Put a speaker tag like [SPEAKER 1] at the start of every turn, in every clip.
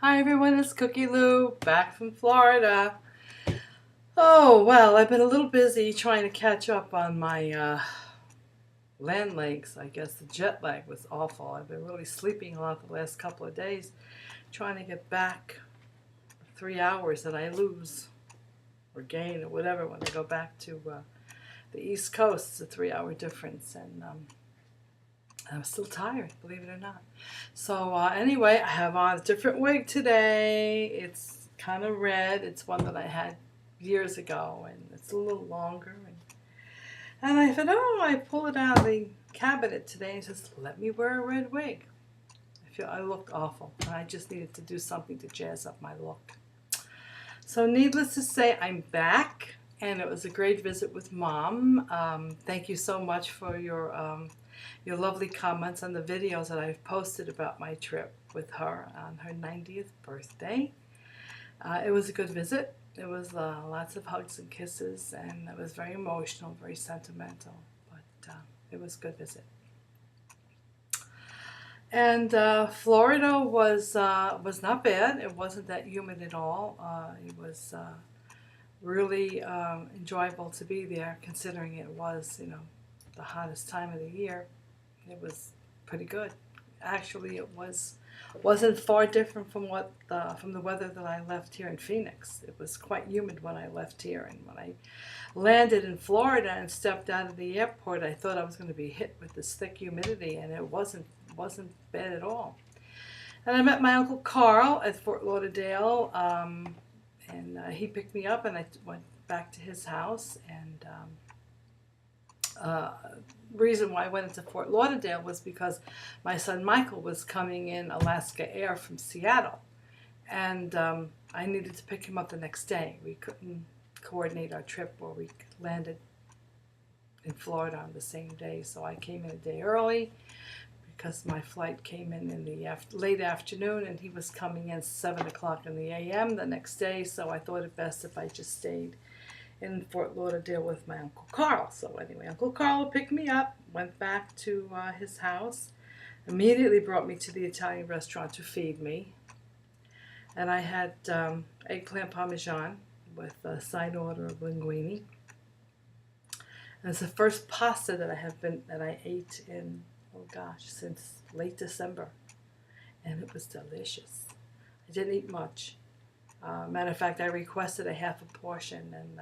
[SPEAKER 1] Hi everyone, it's Cookie Lou back from Florida. Oh, well, I've been a little busy trying to catch up on my land legs. I guess the jet lag was awful. I've been really sleeping a lot the last couple of days, trying to get back 3 hours that I lose or gain or whatever when I go back to the East Coast. It's a 3 hour difference, and I'm still tired, believe it or not. So anyway, I have on a different wig today. It's kind of red. It's one that I had years ago, and it's a little longer. And I thought, oh, I pull it out of the cabinet today and says, let me wear a red wig. I looked awful, and I just needed to do something to jazz up my look. So needless to say, I'm back, and it was a great visit with Mom. Thank you so much for your lovely comments on the videos that I've posted about my trip with her on her 90th birthday. It was a good visit. It was lots of hugs and kisses, and it was very emotional, very sentimental, but it was a good visit. And Florida was not bad. It wasn't that humid at all. It was really enjoyable to be there, considering it was, the hottest time of the year. It was pretty good. Actually, wasn't far different from from the weather that I left here in Phoenix. It was quite humid when I left here, and when I landed in Florida and stepped out of the airport, I thought I was going to be hit with this thick humidity, and it wasn't bad at all. And I met my Uncle Carl at Fort Lauderdale, and he picked me up, and I went back to his house. And reason why I went into Fort Lauderdale was because my son Michael was coming in Alaska Air from Seattle, and I needed to pick him up the next day. We couldn't coordinate our trip where we landed in Florida on the same day, so I came in a day early because my flight came in the late afternoon, and he was coming in 7 o'clock in the a.m. the next day, so I thought it best if I just stayed in Fort Lauderdale with my Uncle Carl. So anyway, Uncle Carl picked me up, went back to his house, immediately brought me to the Italian restaurant to feed me. And I had eggplant parmesan with a side order of linguine. And it's the first pasta that I ate in, oh gosh, since late December. And it was delicious. I didn't eat much. Matter of fact, I requested a half a portion, and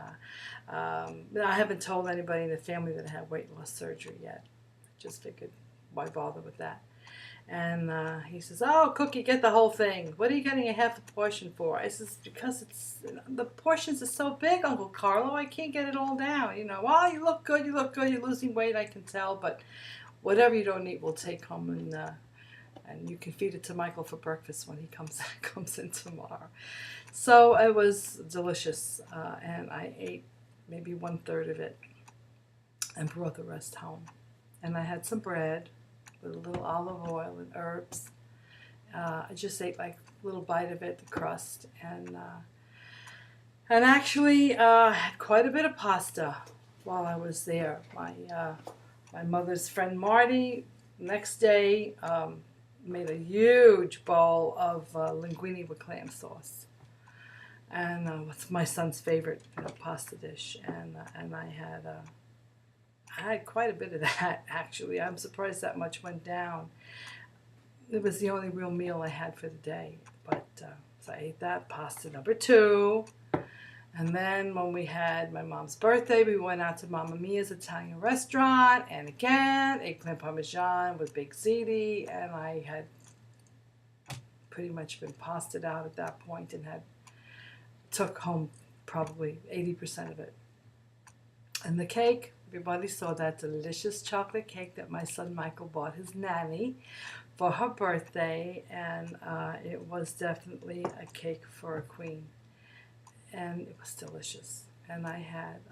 [SPEAKER 1] I haven't told anybody in the family that I had weight loss surgery yet. I just figured, why bother with that? And he says, "Oh, Cookie, get the whole thing. What are you getting a half a portion for?" I says, "Because the portions are so big, Uncle Carlo. I can't get it all down. Well, you look good. You look good. You're losing weight. I can tell. But whatever you don't eat, we'll take home and you can feed it to Michael for breakfast when he comes in tomorrow." So it was delicious, and I ate maybe 1/3 of it and brought the rest home. And I had some bread with a little olive oil and herbs. I just ate like a little bite of it, the crust, and actually had quite a bit of pasta while I was there. My mother's friend Marty next day made a huge bowl of linguine with clam sauce. And it's my son's favorite pasta dish, and I had quite a bit of that, actually. I'm surprised that much went down. It was the only real meal I had for the day, but so I ate that pasta number 2, and then when we had my mom's birthday, we went out to Mamma Mia's Italian restaurant, and again, eggplant parmesan with baked ziti, and I had pretty much been pastaed out at that point and took home probably 80% of it. And the cake, everybody saw that delicious chocolate cake that my son Michael bought his nanny for her birthday, and it was definitely a cake for a queen, and it was delicious. And I had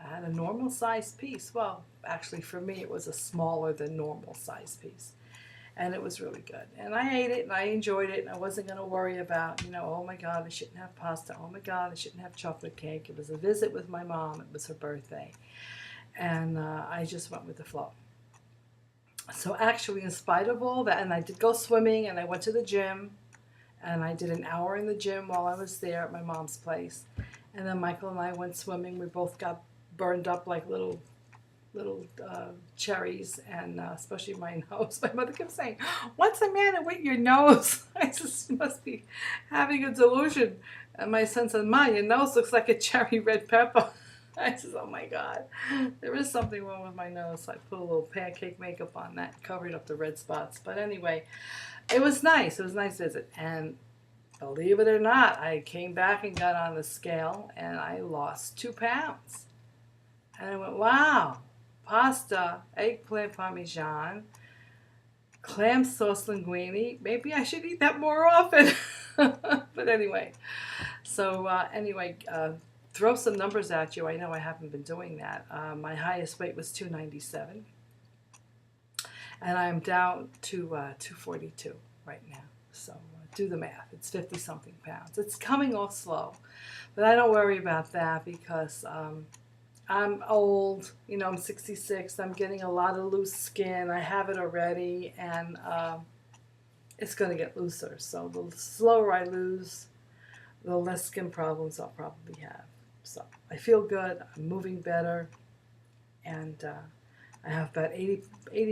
[SPEAKER 1] a normal sized piece. Well, actually for me it was a smaller than normal sized piece. And it was really good. And I ate it, and I enjoyed it, and I wasn't going to worry about, oh my God, I shouldn't have pasta. Oh my God, I shouldn't have chocolate cake. It was a visit with my mom. It was her birthday. And I just went with the flow. So actually, in spite of all that, and I did go swimming, and I went to the gym, And I did an hour in the gym while I was there at my mom's place. And then Michael and I went swimming. We both got burned up like little cherries, and especially my nose. My mother kept saying, "What's the matter with your nose?" I said, "You must be having a delusion." And my son said, "Ma, your nose looks like a cherry red pepper." I said, "Oh my God, there is something wrong with my nose." So I put a little pancake makeup on that, covered up the red spots. But anyway, it was nice. It was a nice visit. And believe it or not, I came back and got on the scale, and I lost 2 pounds. And I went, wow. Pasta, eggplant parmesan, clam sauce linguine. Maybe I should eat that more often. But anyway, so throw some numbers at you. I know I haven't been doing that. My highest weight was 297, and I'm down to 242 right now. So do the math. It's 50-something pounds. It's coming off slow, but I don't worry about that because I'm old, I'm 66, I'm getting a lot of loose skin, I have it already, and it's going to get looser. So the slower I lose, the less skin problems I'll probably have. So I feel good, I'm moving better, and I have about 80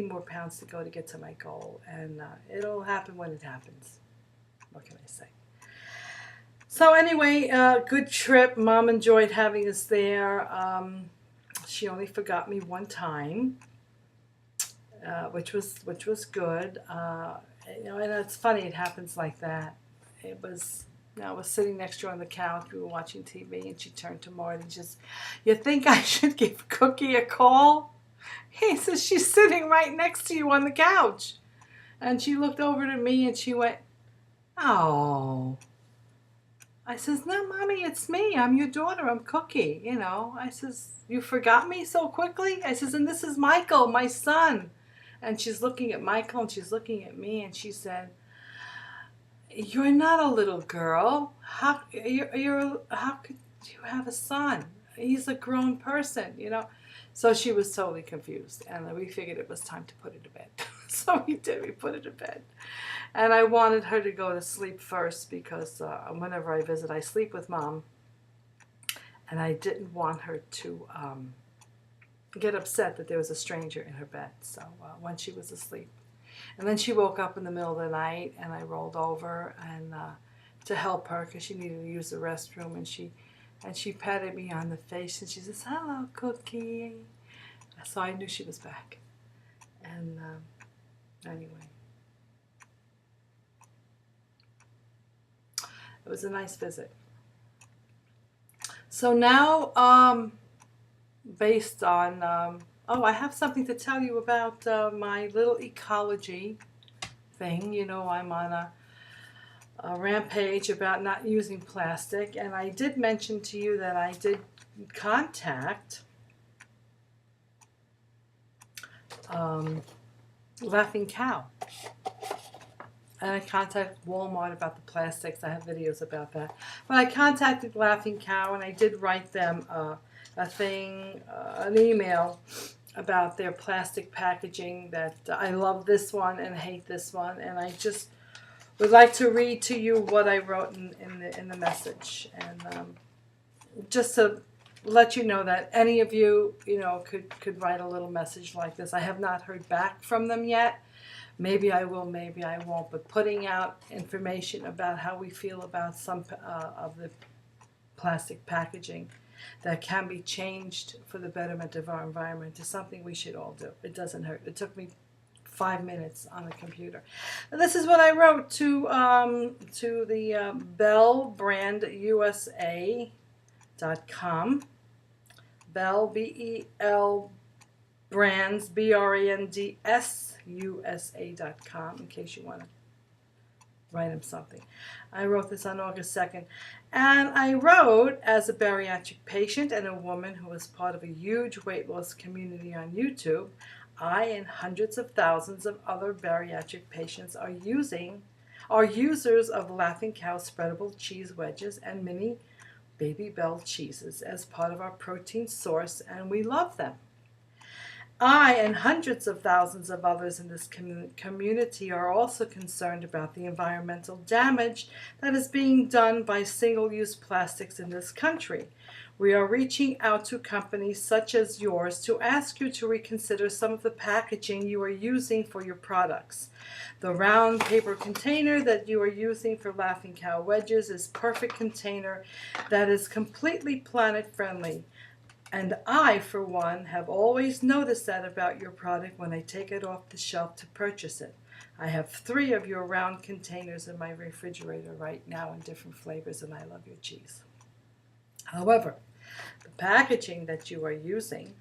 [SPEAKER 1] more pounds to go to get to my goal, and it'll happen when it happens. What can I say? So anyway, good trip. Mom enjoyed having us there. She only forgot me one time, which was good. And it's funny. It happens like that. I was sitting next to her on the couch. We were watching TV, and she turned to Marty and says, "You think I should give Cookie a call?" He says, "She's sitting right next to you on the couch." And she looked over to me and she went, "Oh." I says, "No, Mommy, it's me. I'm your daughter. I'm Cookie." I says, "You forgot me so quickly?" I says, "And this is Michael, my son." And she's looking at Michael and she's looking at me and she said, "You're not a little girl. How could you have a son? He's a grown person, So she was totally confused, and we figured it was time to put her to bed. So we did. We put her to bed. And I wanted her to go to sleep first because whenever I visit, I sleep with Mom. And I didn't want her to get upset that there was a stranger in her bed. So when she was asleep. And then she woke up in the middle of the night, and I rolled over and to help her because she needed to use the restroom. And she patted me on the face, and she says, "Hello, Cookie." So I knew she was back. And anyway. It was a nice visit. So now, based on, I have something to tell you about my little ecology thing. I'm on a rampage about not using plastic, and I did mention to you that I did contact Laughing Cow. And I contacted Walmart about the plastics. I have videos about that. But I contacted Laughing Cow, and I did write them an email about their plastic packaging, that I love this one and hate this one. And I just would like to read to you what I wrote in the message. And just to let you know that any of you, could write a little message like this. I have not heard back from them yet. Maybe I will, maybe I won't. But putting out information about how we feel about some of the plastic packaging that can be changed for the betterment of our environment is something we should all do. It doesn't hurt. It took me 5 minutes on the computer. And this is what I wrote to the bellbrandusa.com. Bell, B-E-L, brands, B-R-A-N-D-S, USA.com, in case you want to write him something. I wrote this on August 2nd. And I wrote, as a bariatric patient and a woman who was part of a huge weight loss community on YouTube, I and hundreds of thousands of other bariatric patients are users of Laughing Cow spreadable cheese wedges and mini Baby Bell cheeses as part of our protein source, and we love them. I and hundreds of thousands of others in this community are also concerned about the environmental damage that is being done by single-use plastics in this country. We are reaching out to companies such as yours to ask you to reconsider some of the packaging you are using for your products. The round paper container that you are using for Laughing Cow wedges is a perfect container that is completely planet-friendly. And I, for one, have always noticed that about your product when I take it off the shelf to purchase it. I have 3 of your round containers in my refrigerator right now in different flavors, and I love your cheese. However, the packaging that you are using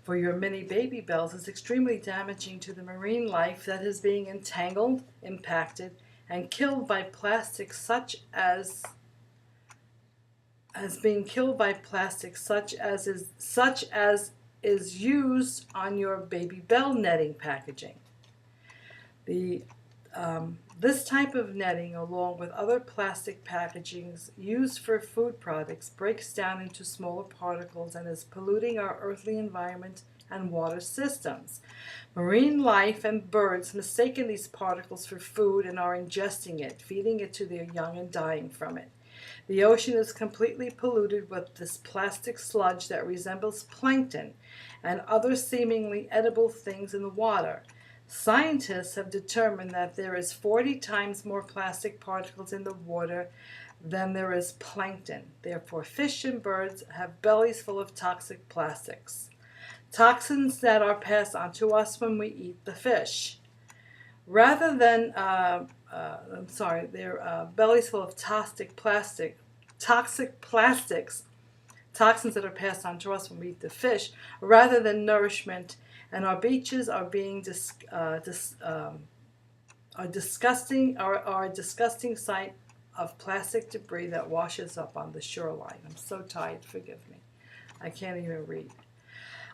[SPEAKER 1] for your mini baby bells is extremely damaging to the marine life that is being entangled, impacted, and killed by plastics such as being killed by plastics such as is used on your baby bell netting packaging. This type of netting, along with other plastic packagings used for food products, breaks down into smaller particles and is polluting our earthly environment and water systems. Marine life and birds mistaken these particles for food and are ingesting it, feeding it to their young and dying from it. The ocean is completely polluted with this plastic sludge that resembles plankton and other seemingly edible things in the water. Scientists have determined that there is 40 times more plastic particles in the water than there is plankton. Therefore, fish and birds have bellies full of toxic plastics, toxins that are passed on to us when we eat the fish. Rather than, their bellies full of toxic plastics, toxins that are passed on to us when we eat the fish, rather than nourishment. And our beaches are being a disgusting sight of plastic debris that washes up on the shoreline. I'm so tired, forgive me. I can't even read.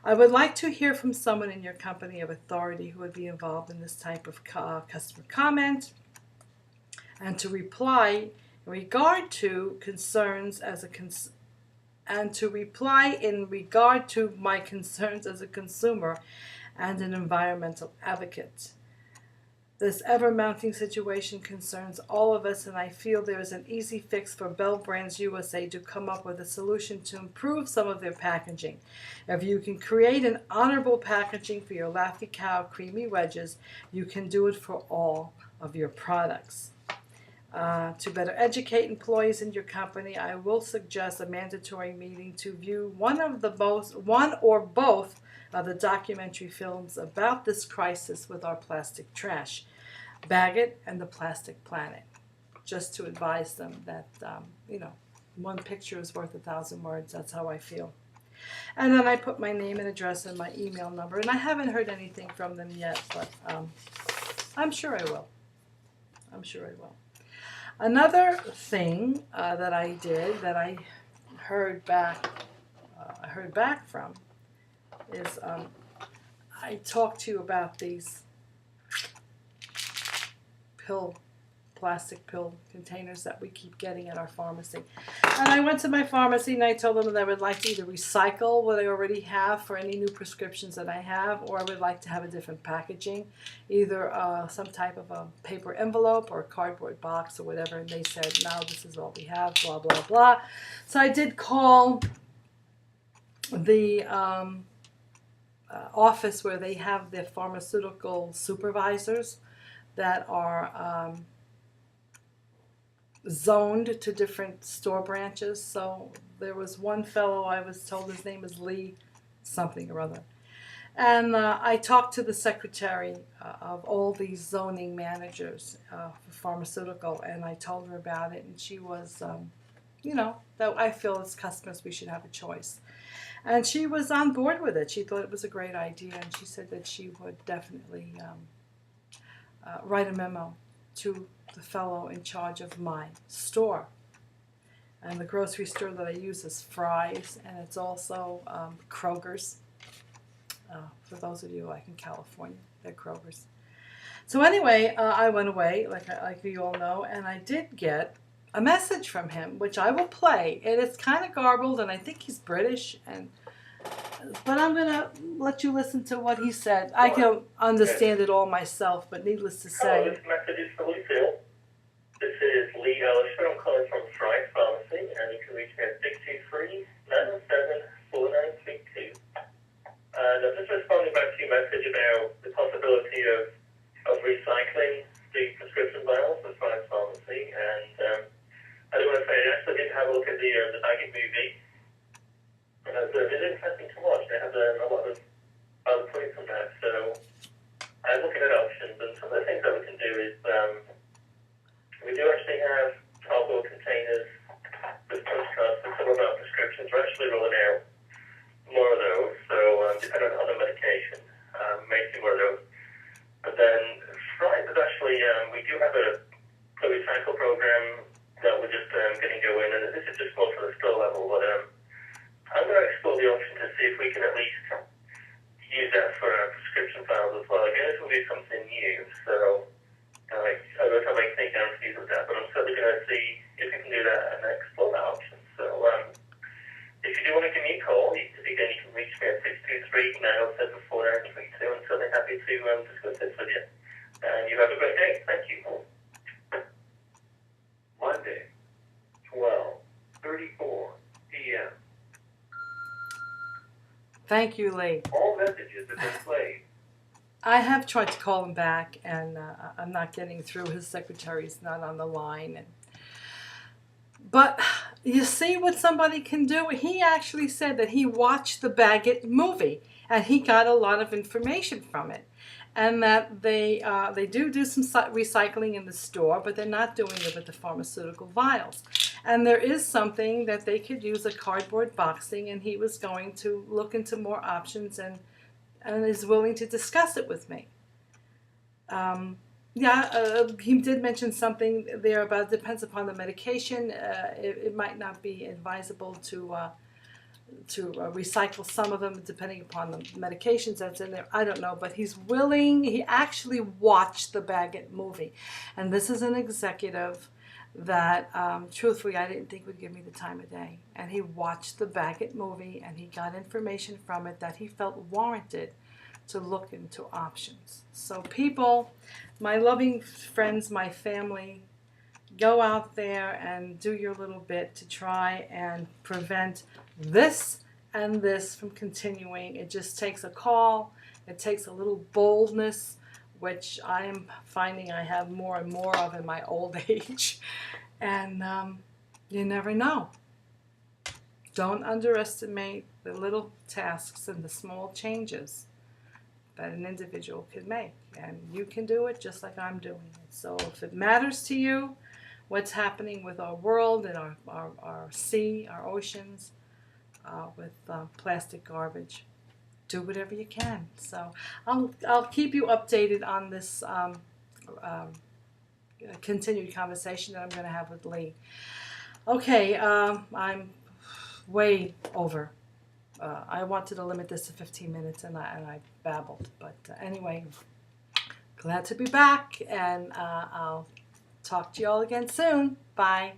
[SPEAKER 1] I would like to hear from someone in your company of authority who would be involved in this type of customer comment, and to reply in regard to concerns as a my concerns as a consumer and an environmental advocate. This ever-mounting situation concerns all of us, and I feel there is an easy fix for Bell Brands USA to come up with a solution to improve some of their packaging. If you can create an honorable packaging for your Laffy Cow creamy wedges, you can do it for all of your products. To better educate employees in your company, I will suggest a mandatory meeting to view one or both of the documentary films about this crisis with our plastic trash, Bag It and The Plastic Planet, just to advise them that, one picture is worth 1,000 words. That's how I feel. And then I put my name and address and my email number, and I haven't heard anything from them yet, but I'm sure I will. Another thing that I did that I heard back from is I talked to you about these plastic pill containers that we keep getting at our pharmacy. And I went to my pharmacy and I told them that I would like to either recycle what I already have for any new prescriptions that I have, or I would like to have a different packaging, either some type of a paper envelope or a cardboard box or whatever. And they said, no, this is all we have, blah, blah, blah. So I did call the office where they have the pharmaceutical supervisors that are zoned to different store branches. So there was one fellow, I was told his name is Lee something or other. And I talked to the secretary of all these zoning managers for pharmaceutical, and I told her about it, and she was, that I feel as customers we should have a choice. And she was on board with it. She thought it was a great idea, and she said that she would definitely write a memo to the fellow in charge of my store. And the grocery store that I use is Fry's, and it's also Kroger's. For those of you like in California, they're Kroger's. So anyway, I went away, like you all know, and I did get a message from him, which I will play. And it's kind of garbled, and I think he's British, and But I'm going to let you listen to what he said. I can understand it all myself, but needless to say.
[SPEAKER 2] Hello, this message is for Lucille. This is Lee Ellisher. I'm calling from Thrive Pharmacy, and you can reach me at 623-907-4932. And I'm just responding back to your message about the possibility of recycling the prescription vials for Thrive Pharmacy. And I do want to say, I actually did have a look at the Baggett movie. And it is interesting to watch. They have a lot of other points on that. So I'm looking at options, and some of the things that we can do is we do actually have cardboard containers with postcards for some of our prescriptions. We're actually rolling out more of those, so depending on the medication, may see more of those. But then Thrive is actually, we do have a recycle program that we're just getting going, and this is just more for the store level, but I'm going to explore the option to see if we can at least use that for our prescription files as well. Again, this will be something new, so I don't know if I make any guarantees with that, but I'm certainly going to see if we can do that and explore that option. So if you do want to give me a call, again, you can reach me at 623-907-4932. I'm certainly happy to discuss this with you. And you have a great day. Thank you. Monday, 12:34 p.m.
[SPEAKER 1] Thank you, Lee.
[SPEAKER 2] All messages have been played.
[SPEAKER 1] I have tried to call him back, and I'm not getting through. His secretary's not on the line. But you see what somebody can do? He actually said that he watched the Baggett movie, and he got a lot of information from it. And that they do some recycling in the store, but they're not doing it with the pharmaceutical vials. And there is something that they could use, a cardboard boxing, and he was going to look into more options and is willing to discuss it with me. He did mention something there about depends upon the medication. It might not be advisable to recycle some of them depending upon the medications that's in there. I don't know, but he's willing. He actually watched the Baggett movie, and this is an executive that truthfully I didn't think would give me the time of day. And he watched the Baggett movie, and he got information from it that he felt warranted to look into options. So people, my loving friends, my family, go out there and do your little bit to try and prevent this and this from continuing. It just takes a call. It takes a little boldness, which I am finding I have more and more of in my old age. And you never know. Don't underestimate the little tasks and the small changes that an individual can make. And you can do it just like I'm doing it. So if it matters to you, what's happening with our world and our sea, our oceans, with plastic garbage, do whatever you can. So I'll keep you updated on this continued conversation that I'm going to have with Lee. Okay, I'm way over. I wanted to limit this to 15 minutes, and I babbled. But anyway, glad to be back, and I'll talk to you all again soon. Bye.